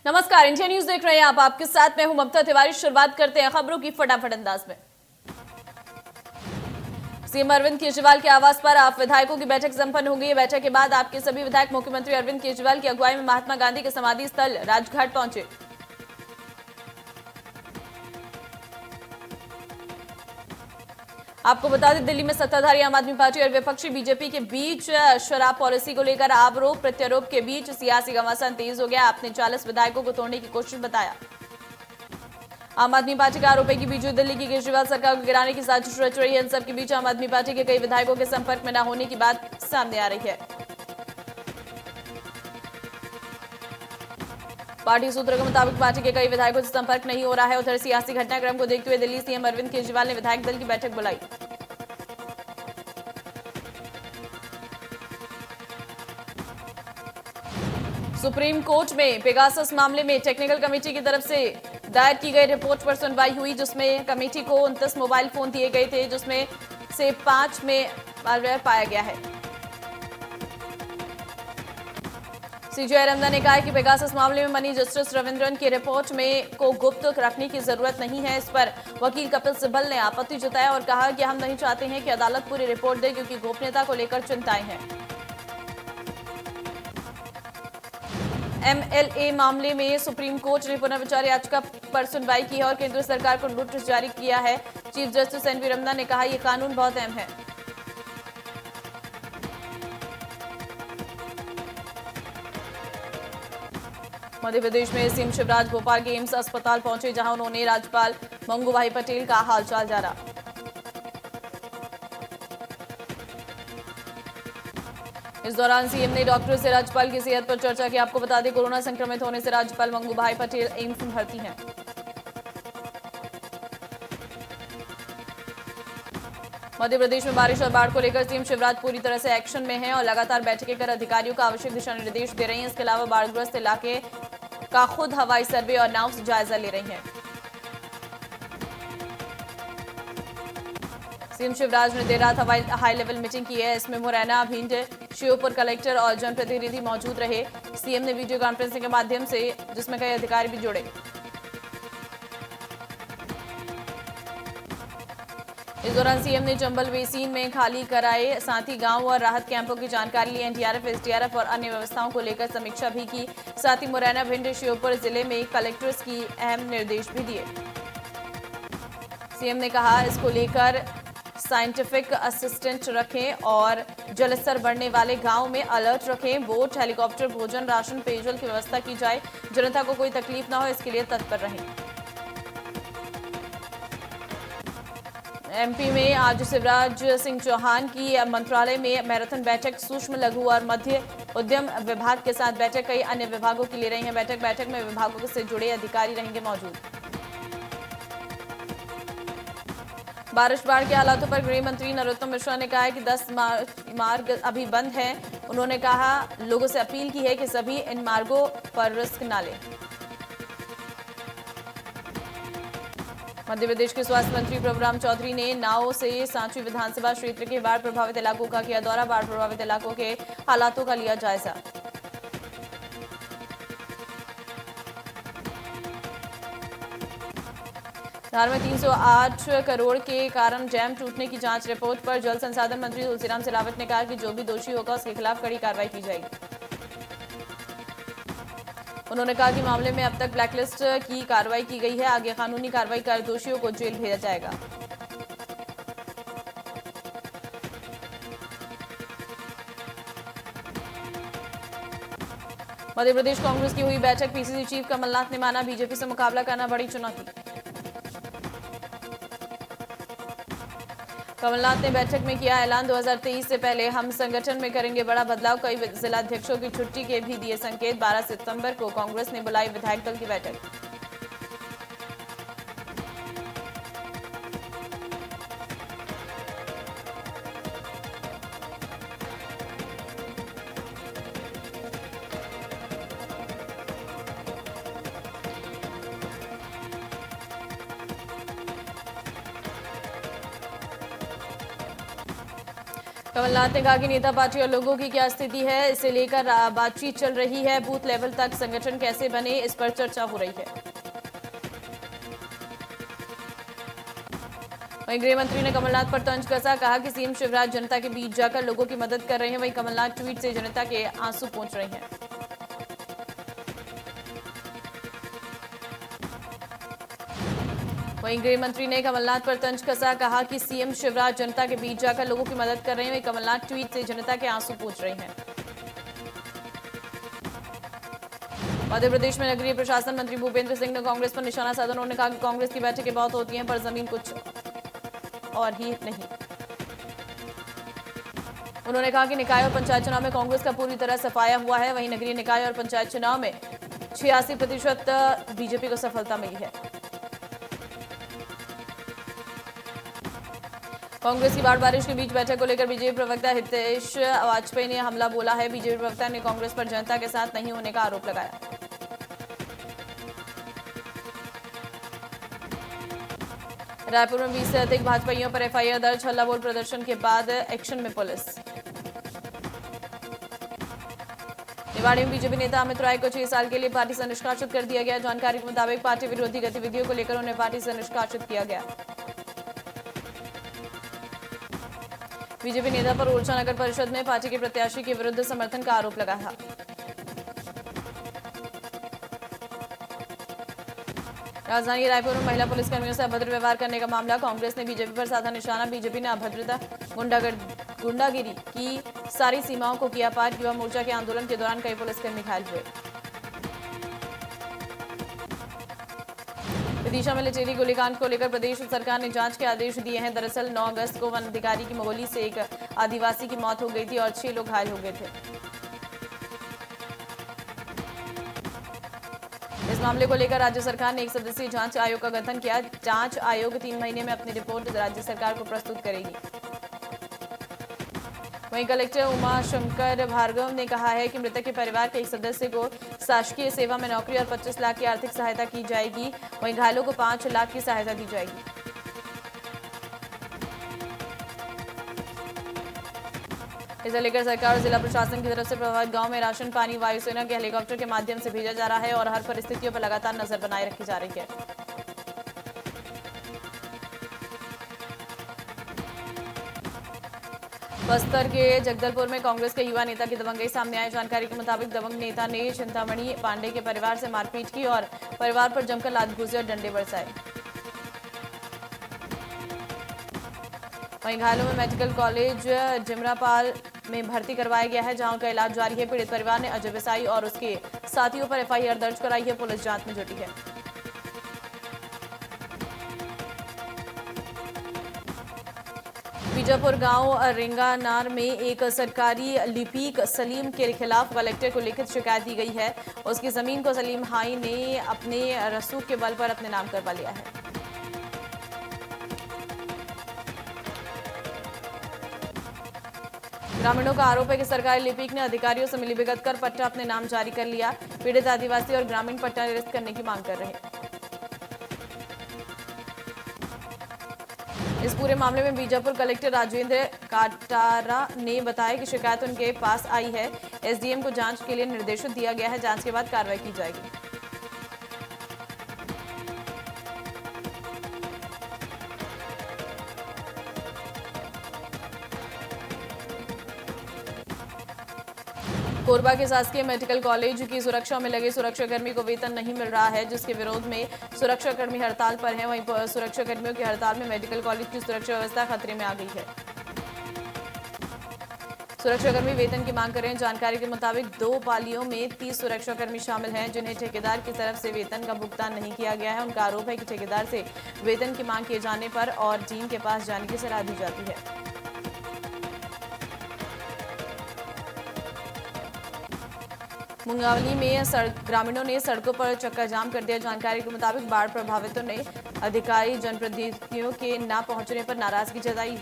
नमस्कार, India news देख रहे हैं आप। आपके साथ मैं हूं ममता तिवारी। शुरुआत करते हैं खबरों की फटाफट अंदाज में। सीएम अरविंद केजरीवाल के आवास पर आप विधायकों की बैठक संपन्न हो गई। बैठक के बाद आपके सभी विधायक मुख्यमंत्री अरविंद केजरीवाल की अगुवाई में महात्मा गांधी के समाधि स्थल राजघाट पहुंचे। आपको बता दें, दिल्ली में सत्ताधारी आम आदमी पार्टी और विपक्षी बीजेपी के बीच शराब पॉलिसी को लेकर आरोप प्रत्यारोप के बीच सियासी घमासान तेज हो गया। आपने 40 विधायकों को तोड़ने की कोशिश बताया। आम आदमी पार्टी का आरोप है कि बीजू दिल्ली की केजरीवाल सरकार को गिराने की साजिश रच रही है। इन सबके बीच आम आदमी पार्टी के कई विधायकों के संपर्क में न होने की बात सामने आ रही है। पार्टी सूत्रों के मुताबिक पार्टी के कई विधायकों से संपर्क नहीं हो रहा है। उधर सियासी घटनाक्रम को देखते हुए दिल्ली सीएम अरविंद केजरीवाल ने विधायक दल की बैठक बुलाई। सुप्रीम कोर्ट में पेगासस मामले में टेक्निकल कमेटी की तरफ से दायर की गई रिपोर्ट पर सुनवाई हुई, जिसमें कमेटी को 29 मोबाइल फोन दिए गए थे, जिसमें से 5 में मालवेयर पाया गया है। सीजेआई रमदा ने कहा है कि पेगासस मामले में मनी जस्टिस रविंद्रन की रिपोर्ट में को गुप्त रखने की जरूरत नहीं है। इस पर वकील कपिल सिब्बल ने आपत्ति जताया और कहा कि हम नहीं चाहते हैं कि अदालत पूरी रिपोर्ट दे, क्योंकि गोपनीयता को लेकर चिंताएं हैं। एमएलए मामले में सुप्रीम कोर्ट ने पुनर्विचार याचिका पर सुनवाई की है और केंद्र सरकार को नोटिस जारी किया है। चीफ जस्टिस एनवी रमन्ना ने कहा यह कानून बहुत अहम है। मध्य प्रदेश में सीएम शिवराज भोपाल के एम्स अस्पताल पहुंचे, जहां उन्होंने राज्यपाल मंगूभाई पटेल का हालचाल जाना। इस दौरान सीएम ने डॉक्टरों से राज्यपाल की सेहत पर चर्चा की। आपको बता दें, कोरोना संक्रमित होने से राज्यपाल मंगूभाई पटेल एम्स में भर्ती हैं। मध्य प्रदेश में बारिश और बाढ़ को लेकर सीएम शिवराज पूरी तरह से एक्शन में हैं और लगातार बैठकें कर अधिकारियों को आवश्यक दिशा निर्देश दे रही हैं। इसके अलावा बाढ़ग्रस्त इलाके का खुद हवाई सर्वे और नाव से जायजा ले रही हैं। सीएम शिवराज ने देर रात हाई लेवल मीटिंग की है। इसमें मुरैना, भिंड, श्योपुर कलेक्टर और जनप्रतिनिधि मौजूद रहे। सीएम ने वीडियो कॉन्फ्रेंसिंग के माध्यम से, जिसमें कई अधिकारी भी जुड़े। इस दौरान सीएम ने चंबल बेसिन में खाली कराए, साथ ही गांव और राहत कैंपों की जानकारी ली। एनडीआरएफ, एसडीआरएफ और अन्य व्यवस्थाओं को लेकर समीक्षा भी की। साथ ही मुरैना, भिंड, श्योपुर जिले में कलेक्टर्स की अहम निर्देश भी दिए। सीएम ने कहा इसको लेकर साइंटिफिक असिस्टेंट रखें और जलस्तर बढ़ने वाले गांव में अलर्ट रखें। बोट, हेलीकॉप्टर, भोजन, राशन, पेयजल की व्यवस्था की जाए। जनता को कोई तकलीफ न हो, इसके लिए तत्पर रहें। एमपी में आज शिवराज सिंह चौहान की मंत्रालय में मैराथन बैठक सूक्ष्म, लघु और मध्य उद्यम विभाग के साथ बैठक कई अन्य विभागों की ले रही है। बैठक में विभागों से जुड़े अधिकारी रहेंगे मौजूद। बारिश बाढ़ के हालातों पर गृह मंत्री नरोत्तम मिश्रा ने कहा है कि 10 मार्ग अभी बंद हैं। उन्होंने कहा लोगों से अपील की है कि सभी इन मार्गों पर रिस्क न लें। मध्य प्रदेश के स्वास्थ्य मंत्री प्रभुराम चौधरी ने नाव से सांची विधानसभा क्षेत्र के बाढ़ प्रभावित इलाकों का किया दौरा। बाढ़ प्रभावित इलाकों के हालातों का लिया जायजा। धार में 308 करोड़ के कारण डैम टूटने की जांच रिपोर्ट पर जल संसाधन मंत्री तुलसीराम सिलावट ने कहा कि जो भी दोषी होगा उसके खिलाफ कड़ी कार्रवाई की जाएगी। उन्होंने कहा कि मामले में अब तक ब्लैकलिस्ट की कार्रवाई की गई है। आगे कानूनी कार्रवाई कर दोषियों को जेल भेजा जाएगा। मध्य प्रदेश कांग्रेस की हुई बैठक। पीसीसी चीफ कमलनाथ ने माना बीजेपी से मुकाबला करना बड़ी चुनौती। कमलनाथ ने बैठक में किया ऐलान, 2023 से पहले हम संगठन में करेंगे बड़ा बदलाव। कई जिलाध्यक्षों की छुट्टी के भी दिए संकेत। 12 सितंबर को कांग्रेस ने बुलाई विधायक दल की बैठक। कमलनाथ ने कहा कि नेता पार्टी और लोगों की क्या स्थिति है, इसे लेकर बातचीत चल रही है। बूथ लेवल तक संगठन कैसे बने, इस पर चर्चा हो रही है। वहीं गृह मंत्री ने कमलनाथ पर तंज कसा, कहा कि सीएम शिवराज जनता के बीच जाकर लोगों की मदद कर रहे हैं। वहीं कमलनाथ ट्वीट से जनता के आंसू पहुंच रहे हैं। वहीं गृह मंत्री ने कमलनाथ पर तंज कसा, कहा कि सीएम शिवराज जनता के बीच जाकर लोगों की मदद कर रहे हैं। वहीं कमलनाथ ट्वीट से जनता के आंसू पहुंच रहे हैं। मध्य प्रदेश में नगरीय प्रशासन मंत्री भूपेंद्र सिंह ने कांग्रेस पर निशाना साधा। उन्होंने कहा कि कांग्रेस की बैठकें बहुत होती हैं, पर जमीन कुछ और ही नहीं। उन्होंने कहा कि निकाय और पंचायत चुनाव में कांग्रेस का पूरी तरह सफाया हुआ है। वहीं नगरीय निकाय और पंचायत चुनाव में 86% बीजेपी को सफलता मिली है। कांग्रेस की बाढ़ बारिश के बीच बैठक को लेकर बीजेपी प्रवक्ता हितेश वाजपेयी ने हमला बोला है। बीजेपी प्रवक्ता ने कांग्रेस पर जनता के साथ नहीं होने का आरोप लगाया। रायपुर में 20 से अधिक भाजपाइयों पर एफआईआर दर्ज। हल्ला बोल प्रदर्शन के बाद एक्शन में पुलिस। निवाड़ी में बीजेपी नेता अमित राय को 6 साल के लिए पार्टी से निष्कासित कर दिया गया। जानकारी के मुताबिक पार्टी विरोधी गतिविधियों को लेकर उन्हें पार्टी से निष्कासित किया गया। बीजेपी नेता पर ओरछा नगर परिषद में पार्टी के प्रत्याशी के विरुद्ध समर्थन का आरोप लगा था। राजधानी रायपुर में महिला पुलिसकर्मियों से अभद्र व्यवहार करने का मामला। कांग्रेस ने बीजेपी पर साधा निशाना। बीजेपी ने अभद्रता, गुंडागिरी की सारी सीमाओं को किया पार। युवा मोर्चा के आंदोलन के दौरान कई पुलिसकर्मी घायल हुए। विदिशा में लचेरी गोलीकांड को लेकर प्रदेश सरकार ने जांच के आदेश दिए हैं। दरअसल 9 अगस्त को वन अधिकारी की गोली से एक आदिवासी की मौत हो गई थी और 6 लोग घायल हो गए थे। इस मामले को लेकर राज्य सरकार ने एक सदस्यीय जांच आयोग का गठन किया। जांच आयोग 3 महीने में अपनी रिपोर्ट राज्य सरकार को प्रस्तुत करेगी। वहीं कलेक्टर उमाशंकर भार्गव ने कहा है कि मृतक के परिवार के एक सदस्य को शासकीय सेवा में नौकरी और 25 लाख की आर्थिक सहायता की जाएगी। वहीं घायलों को 5 लाख की सहायता दी जाएगी। इसे लेकर सरकार और जिला प्रशासन की तरफ से प्रभावित गांव में राशन पानी वायुसेना के हेलीकॉप्टर के माध्यम से भेजा जा रहा है और हर परिस्थितियों पर लगातार नजर बनाए रखी जा रही है। बस्तर के जगदलपुर में कांग्रेस के युवा नेता की दबंगई सामने आई। जानकारी के मुताबिक दबंग नेता ने चिंतामणि पांडे के परिवार से मारपीट की और परिवार पर जमकर लात घूसे और डंडे बरसाए। वहीं घायलों में मेडिकल कॉलेज जिमरापाल में भर्ती करवाया गया है, जहां उनका इलाज जारी है। पीड़ित परिवार ने अजय विसाई और उसके साथियों पर एफआईआर दर्ज कराई है। पुलिस जांच में जुटी है। बीजापुर गांव रेंगानार में एक सरकारी लिपिक सलीम के खिलाफ कलेक्टर को लिखित शिकायत दी गई है। उसकी जमीन को सलीम हाई ने अपने रसूख के बल पर अपने नाम करवा लिया है। ग्रामीणों का आरोप है कि सरकारी लिपिक ने अधिकारियों से मिलीभगत कर पट्टा अपने नाम जारी कर लिया। पीड़ित आदिवासी और ग्रामीण पट्टा निरस्त करने की मांग कर रहे हैं। इस पूरे मामले में बीजापुर कलेक्टर राजेंद्र काटारा ने बताया कि शिकायत उनके पास आई है। एसडीएम को जांच के लिए निर्देशित दिया गया है। जांच के बाद कार्रवाई की जाएगी। कोरबा के शासकीय मेडिकल कॉलेज की सुरक्षा में लगे सुरक्षाकर्मी को वेतन नहीं मिल रहा है, जिसके विरोध में सुरक्षाकर्मी हड़ताल पर हैं। वहीं सुरक्षाकर्मियों की हड़ताल में मेडिकल कॉलेज की सुरक्षा व्यवस्था खतरे में आ गई है। सुरक्षाकर्मी वेतन की मांग कर रहे हैं। जानकारी के मुताबिक 2 पालियों में 30 सुरक्षाकर्मी शामिल हैं, जिन्हें ठेकेदार की तरफ से वेतन का भुगतान नहीं किया गया है। उनका आरोप है कि ठेकेदार से वेतन की मांग किए जाने पर और डीन के पास जाने की सलाह दी जाती है। मुंगावली में ग्रामीणों ने सड़कों पर चक्का जाम कर दिया। जानकारी के मुताबिक बाढ़ प्रभावितों ने अधिकारी जनप्रतिनिधियों के न पहुंचने पर नाराजगी जताई।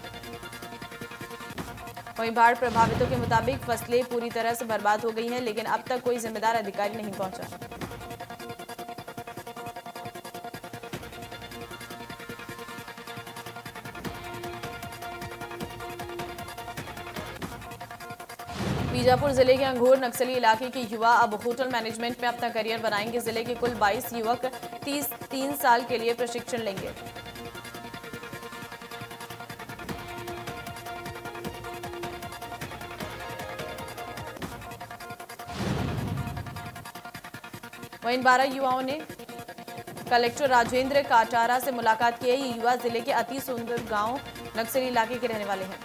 वहीं बाढ़ प्रभावितों के मुताबिक फसलें पूरी तरह से बर्बाद हो गई हैं, लेकिन अब तक कोई जिम्मेदार अधिकारी नहीं पहुंचा। बीजापुर जिले के अंगूर नक्सली इलाके के युवा अब होटल मैनेजमेंट में अपना करियर बनाएंगे। जिले के कुल 22 युवक 3 साल के लिए प्रशिक्षण लेंगे। वहीं 12 युवाओं ने कलेक्टर राजेंद्र काटारा से मुलाकात की है। ये युवा जिले के अति सुंदर गांव नक्सली इलाके के रहने वाले हैं।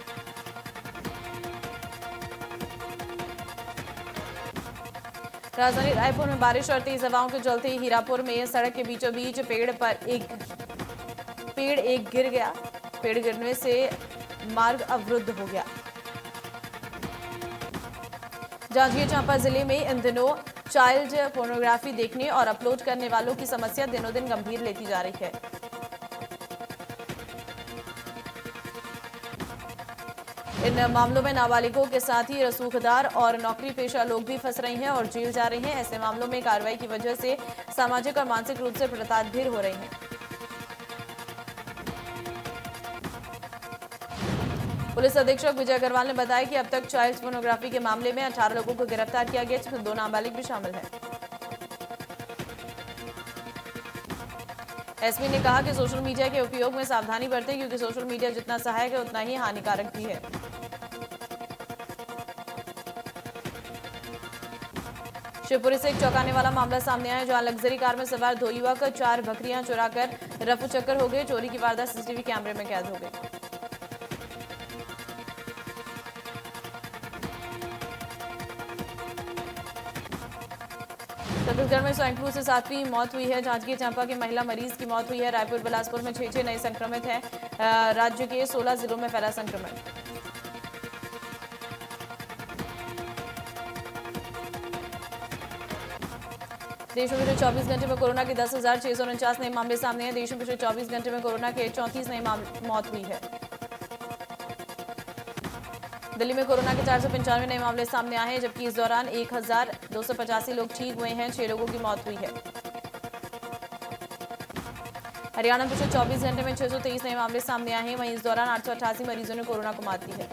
राजधानी रायपुर में बारिश और तेज हवाओं के चलते हीरापुर में सड़क के बीचों बीच पेड़ गिर गया। पेड़ गिरने से मार्ग अवरुद्ध हो गया। जांजगीर चांपा जिले में इन दिनों चाइल्ड पोर्नोग्राफी देखने और अपलोड करने वालों की समस्या दिनों दिन गंभीर लेती जा रही है। इन मामलों में नाबालिगों के साथ ही रसूखदार और नौकरी पेशा लोग भी फंस रहे हैं और जेल जा रहे हैं। ऐसे मामलों में कार्रवाई की वजह से सामाजिक और मानसिक रूप से प्रताड़ित हो रही हैं। पुलिस अधीक्षक विजय अग्रवाल ने बताया कि अब तक चाइल्ड पोर्नोग्राफी के मामले में 18 लोगों को गिरफ्तार किया गया, जिसमें 2 नाबालिग भी शामिल हैं। एसपी ने कहा कि सोशल मीडिया के उपयोग में सावधानी बरतें, क्योंकि सोशल मीडिया जितना सहायक है उतना ही हानिकारक भी है। शिवपुरी से एक चौंकाने वाला मामला सामने आया, जहां लग्जरी कार में सवार 2 युवक 4 बकरियां चुराकर रफू चक्कर हो गए। चोरी की वारदात सीसीटीवी कैमरे में कैद हो गई। छत्तीसगढ़ में स्वाइन फ्लू से 7वीं मौत हुई है। जांजगीर चांपा के महिला मरीज की मौत हुई है। रायपुर बिलासपुर में 6 नए संक्रमित हैं। राज्य के 16 जिलों में फैला संक्रमण। देश में पिछले 24 घंटे में कोरोना के 10,649 नए मामले सामने हैं। देश में पिछले 24 घंटे में कोरोना के 34 नई मौत हुई है। दिल्ली में कोरोना के 495 नए मामले सामने आए हैं, जबकि इस दौरान 1,285 लोग ठीक हुए हैं। 6 लोगों की मौत हुई है। हरियाणा में पिछले 24 घंटे में 623 नए मामले सामने आए हैं। वहीं इस दौरान 888 मरीजों ने कोरोना को मात दी है।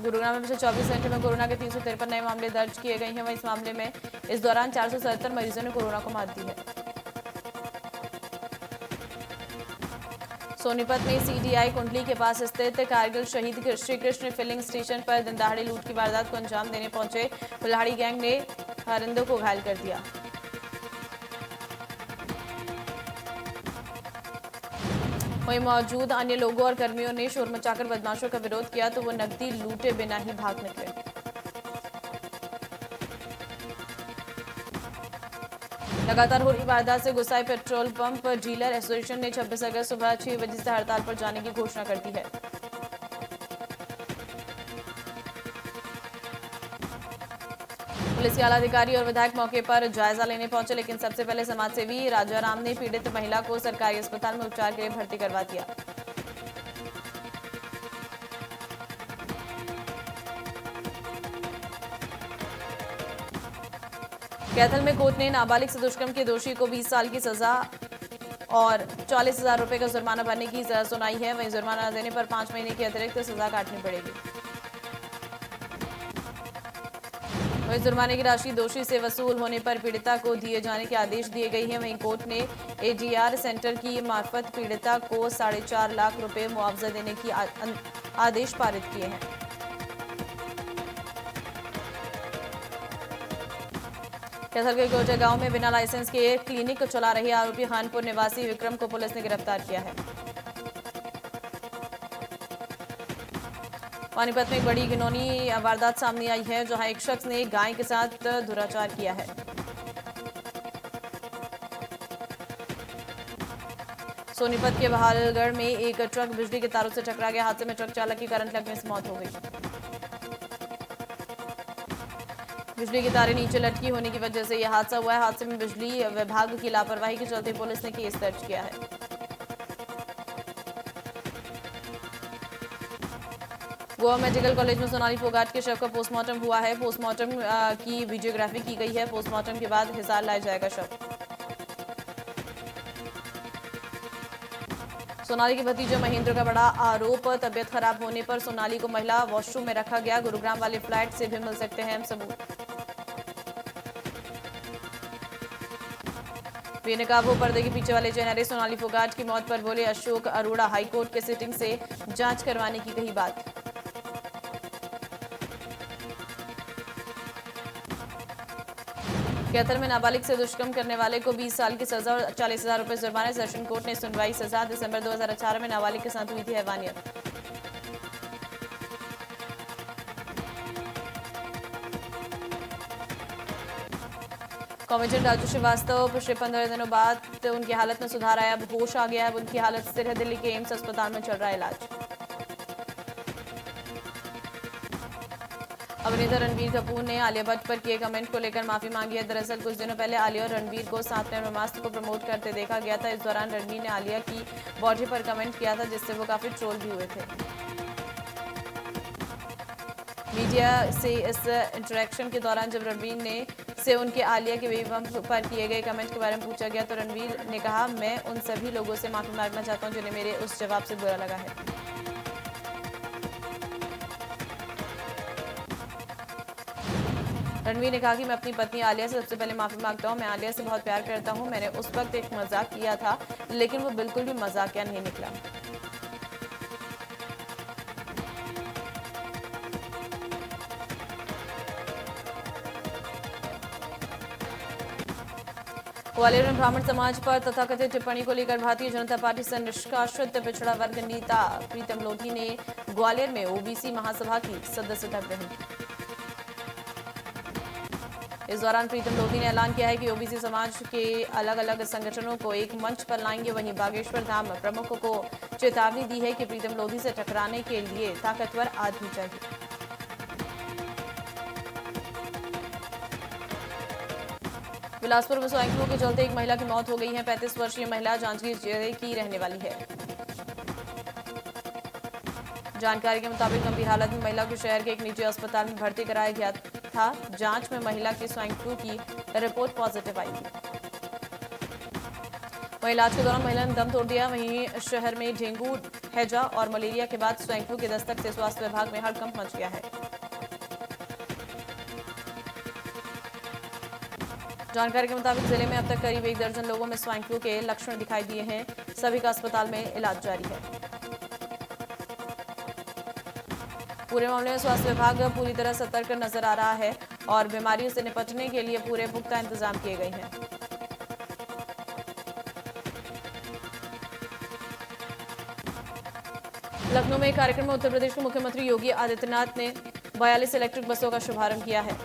गुरुग्राम में पिछले 24 घंटे में कोरोना के 353 नए मामले दर्ज किए गए हैं। वहीं इस मामले में इस दौरान 477 मरीजों ने कोरोना को मात दी है। सोनीपत में सीडीआई कुंडली के पास स्थित कारगिल शहीद श्री कृष्ण फिलिंग स्टेशन पर दिन दहाड़े लूट की वारदात को अंजाम देने पहुंचे कुल्हाड़ी गैंग ने हरिंदों को घायल कर दिया। वहीं मौजूद अन्य लोगों और कर्मियों ने शोर मचाकर बदमाशों का विरोध किया, तो वो नकदी लूटे बिना ही भाग निकले। लगातार हो रही वारदात से गुस्साए पेट्रोल पंप डीलर एसोसिएशन ने 26 अगस्त सुबह 6 बजे से हड़ताल पर जाने की घोषणा कर दी है। पुलिस के आला अधिकारी और विधायक मौके पर जायजा लेने पहुंचे, लेकिन सबसे पहले समाजसेवी राजाराम ने पीड़ित महिला को सरकारी अस्पताल में उपचार के लिए भर्ती करवा दिया। कैथल में कोर्ट ने नाबालिग से दुष्कर्म के दोषी को 20 साल की सजा और 40,000 रुपए का जुर्माना भरने की सजा सुनाई है। वहीं जुर्माना देने पर 5 महीने की अतिरिक्त सजा काटनी पड़ेगी। वहीं जुर्माने की राशि दोषी से वसूल होने पर पीड़िता को दिए जाने के आदेश दिए गए हैं। वहीं कोर्ट ने एडीआर सेंटर की मार्फत पीड़िता को 4.5 लाख रुपए मुआवजा देने की आदेश पारित किए हैं। कैथल के गोजा गांव में बिना लाइसेंस के क्लिनिक चला रहे आरोपी खानपुर निवासी विक्रम को पुलिस ने गिरफ्तार किया है। पानीपत में एक बड़ी घिनौनी वारदात सामने आई है, जहां एक शख्स ने गाय के साथ दुराचार किया है। सोनीपत के बहालगढ़ में एक ट्रक बिजली के तारों से टकरा गया। हादसे में ट्रक चालक की करंट लगने से मौत हो गई। बिजली की तारें नीचे लटकी होने की वजह से यह हादसा हुआ है। हादसे में बिजली विभाग की लापरवाही के चलते पुलिस ने केस दर्ज किया है। गोवा मेडिकल कॉलेज में सोनाली फोगाट के शव का पोस्टमार्टम हुआ है। पोस्टमार्टम की वीडियोग्राफी की गई है। पोस्टमार्टम के बाद हिसार लाया जाएगा शव। सोनाली के भतीजे महेंद्र का बड़ा आरोप, तबियत खराब होने पर सोनाली को महिला वॉशरूम में रखा गया। गुरुग्राम वाले फ्लैट से भी मिल सकते हैं सबूत। बेनकाब पर्दे के पीछे वाले चेहरे सोनाली फोगाट की मौत पर बोले अशोक अरोड़ा, हाईकोर्ट के सिटिंग से जांच करवाने की कही बात। कैथल में नाबालिग से दुष्कर्म करने वाले को 20 साल की सजा और 40,000 रुपए जुर्माना। सेशन कोर्ट ने सुनवाई। सजा दिसंबर 2018 में नाबालिग के साथ हुई थी हैवानियत। कॉमेडियन राजू श्रीवास्तव पिछले 15 दिनों बाद उनकी हालत में सुधार आया। अब होश आ गया है। उनकी हालत स्थिर है। दिल्ली के एम्स अस्पताल में चल रहा है इलाज। अभिनेता रणबीर कपूर ने आलिया भट्ट पर किए कमेंट को लेकर माफी मांगी है। दरअसल कुछ दिनों पहले आलिया और रणबीर को साथ में ब्रह्मास्त्र को प्रमोट करते देखा गया था। इस दौरान रणबीर ने आलिया की बॉडी पर कमेंट किया था, जिससे वो काफी ट्रोल भी हुए थे। मीडिया से इस इंटरेक्शन के दौरान जब रणबीर से उनके आलिया के बेबी बम्प पर किए गए कमेंट के बारे में पूछा गया तो रणबीर ने कहा, मैं उन सभी लोगों से माफी मांगना चाहता हूं जिन्हें मेरे उस जवाब से बुरा लगा है। रणबीर ने कहा कि मैं अपनी पत्नी आलिया से सबसे पहले माफी मांगता हूं। मैं आलिया से बहुत प्यार करता हूं। मैंने उस वक्त एक मजाक किया था, लेकिन वो बिल्कुल भी मजाकिया नहीं निकला। ग्वालियर में ब्राह्मण समाज पर तथाकथित टिप्पणी को लेकर भारतीय जनता पार्टी से निष्कासित पिछड़ा वर्ग नेता प्रीतम लोधी ने ग्वालियर में ओबीसी महासभा की सदस्यता ग्रहण की। इस दौरान प्रीतम लोधी ने ऐलान किया है कि ओबीसी समाज के अलग अलग संगठनों को एक मंच पर लाएंगे। वहीं बागेश्वर धाम प्रमुखों को चेतावनी दी है कि प्रीतम लोधी से टकराने के लिए ताकतवर आदमी चाहिए। बिलासपुर में स्वाइन फ्लू के चलते एक महिला की मौत हो गई है। 35 वर्षीय महिला जांजगीर जिले की रहने वाली है। जानकारी के मुताबिक गंभीर हालत में महिला को शहर के एक निजी अस्पताल में भर्ती कराया गया था। जांच में महिला की स्वाइन फ्लू की रिपोर्ट पॉजिटिव आई थी। वहीं इलाज के दौरान महिला ने दम तोड़ दिया। वहीं शहर में डेंगू, हैजा और मलेरिया के बाद स्वाइन फ्लू की दस्तक से स्वास्थ्य विभाग में हड़कंप मच गया है। जानकारी के मुताबिक जिले में अब तक करीब 1 दर्जन लोगों में स्वाइन फ्लू के लक्षण दिखाई दिए हैं। सभी का अस्पताल में इलाज जारी है। पूरे मामले में स्वास्थ्य विभाग पूरी तरह सतर्क नजर आ रहा है और बीमारियों से निपटने के लिए पूरे पुख्ता इंतजाम किए गए हैं। लखनऊ में एक कार्यक्रम में उत्तर प्रदेश के मुख्यमंत्री योगी आदित्यनाथ ने 42 इलेक्ट्रिक बसों का शुभारंभ किया है।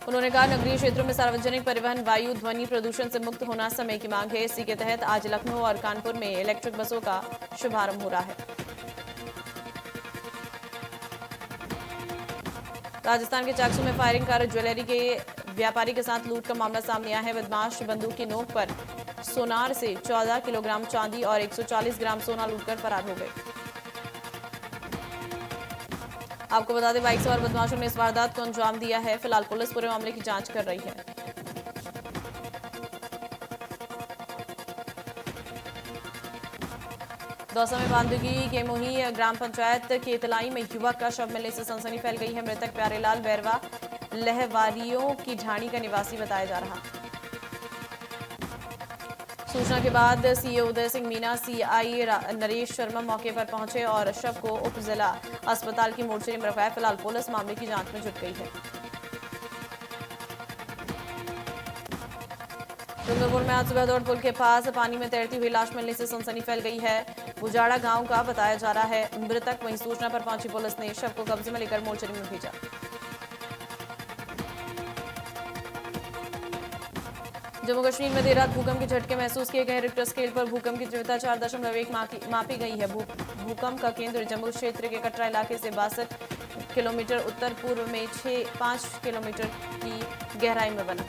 उन्होंने कहा, नगरीय क्षेत्रों में सार्वजनिक परिवहन वायु ध्वनि प्रदूषण से मुक्त होना समय की मांग है। इसी के तहत आज लखनऊ और कानपुर में इलेक्ट्रिक बसों का शुभारंभ हो रहा है। राजस्थान के चाकसू में फायरिंग कर ज्वेलरी के व्यापारी के साथ लूट का मामला सामने आया है। बदमाश बंदूक की नोक पर सोनार से 14 किलोग्राम चांदी और 140 ग्राम सोना लूटकर फरार हो गए। आपको बता दें, बाइक सवार बदमाशों ने इस वारदात को अंजाम दिया है। फिलहाल पुलिस पूरे मामले की जांच कर रही है। दौसा में बांदगी के मोही ग्राम पंचायत के तलाई में युवक का शव मिलने से सनसनी फैल गई है। मृतक प्यारेलाल बैरवा लहवारियों की झाड़ी का निवासी बताया जा रहा। सूचना के बाद सीए उदय सिंह मीना, सीआई नरेश शर्मा मौके पर पहुंचे और शव को उप जिला अस्पताल की मोर्चरी में रखवाया। फिलहाल पुलिस मामले की जांच में जुट गई है। डूंगरपुर में आज सुबह दौड़ पुल के पास पानी में तैरती हुई लाश मिलने से सनसनी फैल गई है। बुजाड़ा गांव का बताया जा रहा है मृतक। वहीं सूचना पर पहुंची पुलिस ने शव को कब्जे में लेकर मोर्चरी में भेजा। जम्मू कश्मीर में देर रात भूकंप के झटके महसूस किए गए। रिक्टर स्केल पर भूकंप की तीव्रता 4.1 मापी गई है। भूकंप का केंद्र जम्मू क्षेत्र के कटरा इलाके से 62 किलोमीटर उत्तर पूर्व में 5 किलोमीटर की गहराई में बना।